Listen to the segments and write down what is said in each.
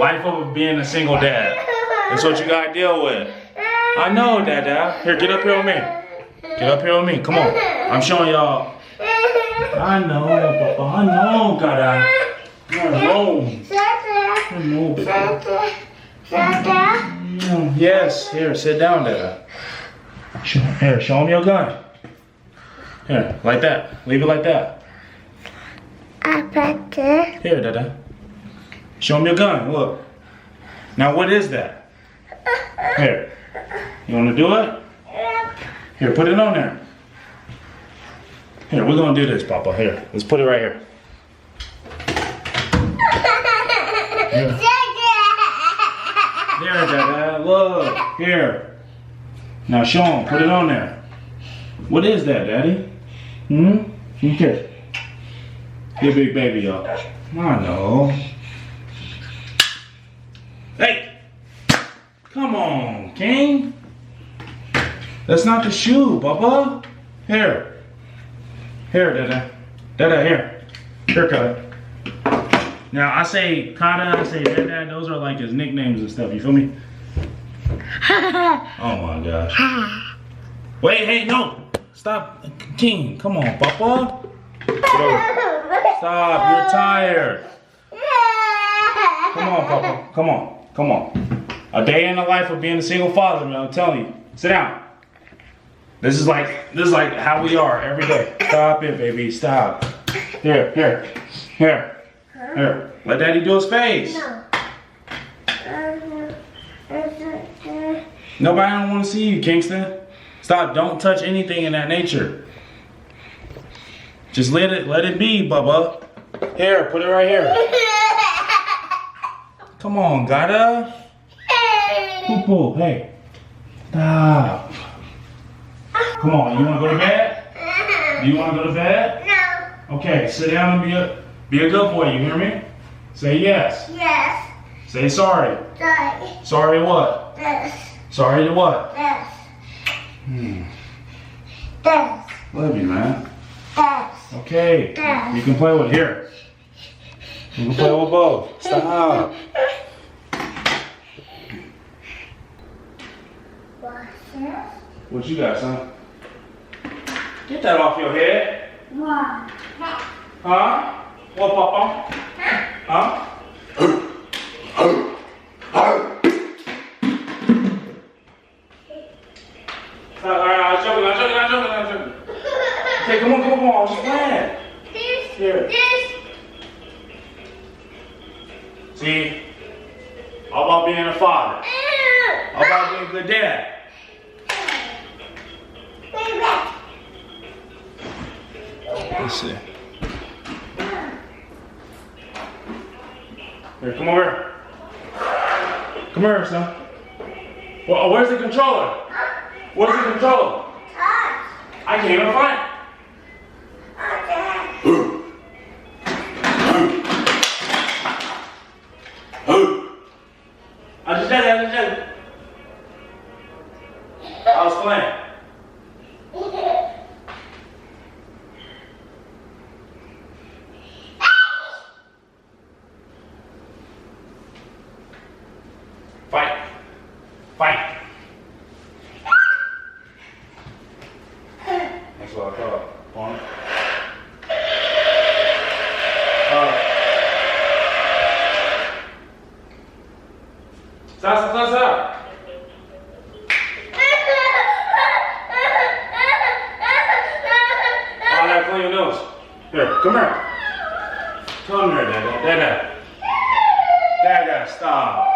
Life of being a single dad. That's what you gotta deal with. I know, Dada. Here, get up here with me. Get up here with me. Come on. I'm showing y'all. I know, Papa. I know, Dada. I know. I know, baby. Yes. Here, sit down, Dada. Here, show him your gun. Here, like that. Leave it like that. Here, Dada. Show him your gun. Look. Now, what is that? Here. You want to do it? Here, put it on there. Here, we're going to do this, Papa. Here, let's put it right here. Here, here, Dada. Look. Here. Now, show him. Put it on there. What is that, Daddy? Okay. You're a big baby, y'all. I know. Hey! Come on, King. That's not the shoe, Bubba. Here. Here, Dada. Dada, here. Here, cut. Now, I say kinda, I say Dada, those are like his nicknames and stuff. You feel me? Oh my gosh. Wait, hey, no. Stop. King, come on, Bubba. Stop, you're tired. Come on, Papa. Come on. Come on. A day in the life of being a single father, man. I'm telling you. Sit down. This is like how we are every day. Stop it, baby. Stop. Here, here, here, here. Let Daddy do his face. Nobody don't want to see you, Kingston. Stop. Don't touch anything in that nature. Just let it be, Bubba. Here, put it right here. Come on, Gata. Poo-poo, hey. Stop. Come on, you wanna go to bed? Do you wanna go to bed? No. Okay, sit down and be a good boy, you hear me? Say yes. Yes. Say sorry. Sorry. Sorry to what? Yes. Sorry to what? Yes. Love you, man. Yes. Okay. Yes. You can play with here. You can play with both. Stop. What you got, son? Get that off your head. What? Huh? What, Papa? Huh? I'm joking. Okay, come on. I was just playing. Here. See? All about being a father. All about being a good dad. Let's see. Here, come over. Come here, son. Well, where's the controller? Where's the controller? I can't even find it. I just did it. I was playing. Fight. That's what I thought. On. Stop. Oh, now clean your nose. Here, come here. Come here, Dada, stop.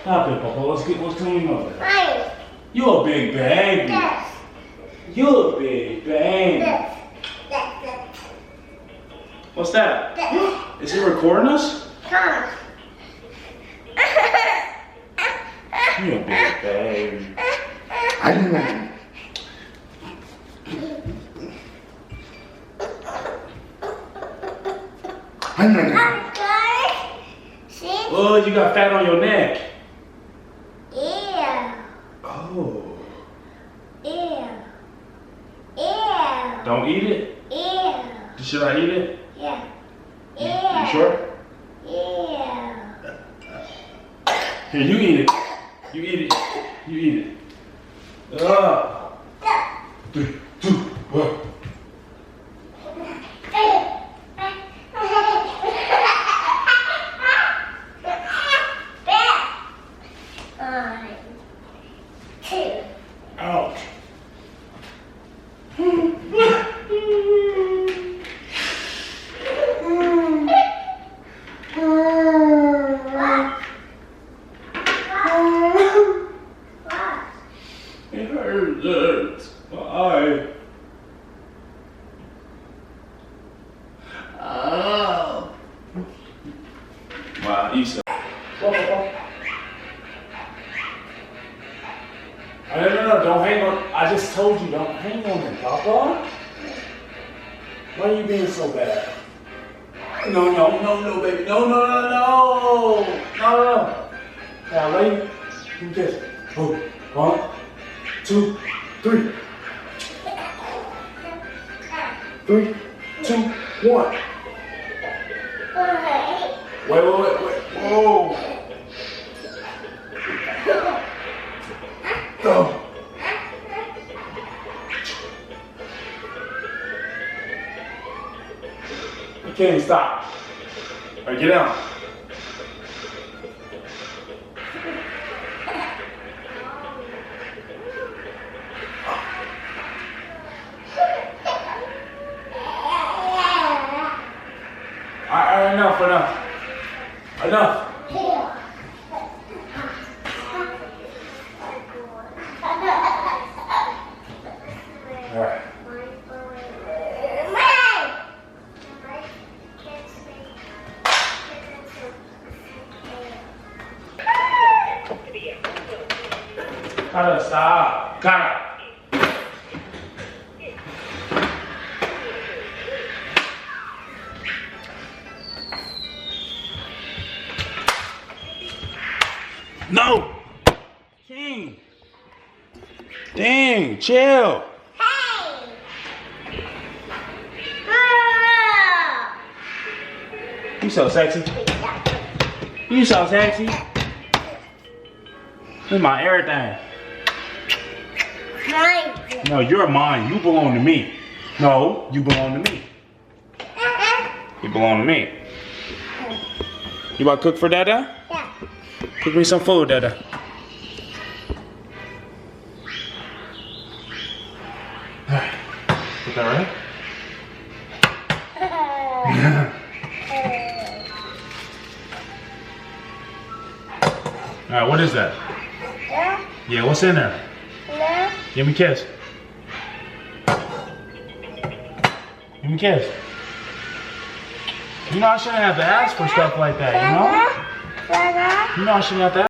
Stop it, Papa. Let's clean your nose. You a big baby. Yes. You a big baby. Yes. What's that? Is he recording us? You a big baby. Oh, you got fat on your neck. Yeah. Oh. Yeah. Don't eat it? Yeah. Should I eat it? Yeah. You sure? Yeah. Here, you eat it. You eat it. You eat it. 3, 2, 1. Ouch. It hurts. My eye. Oh. Wow, you so. No, don't hang on. I just told you, don't hang on him, Papa. Why are you being so bad? No, baby. No. Now, lady, you kiss. Oh, 1, 2, 3. 3, 2, 1. Wait. Whoa. Go. You can't even stop. All right, get down. All right, enough. All right. Gotta stop. Gotta. No. King. Dang, chill. You so sexy. You so sexy. This is my everything. No, you're mine. You belong to me. No, you belong to me. You belong to me. You about to cook for Dada? Yeah. Cook me some food, Dada. Alright. Is that right? Alright, what is that? Yeah, what's in there? Give me a kiss. Give me a kiss. You know I shouldn't have to ask for stuff like that, you know? You know I shouldn't have to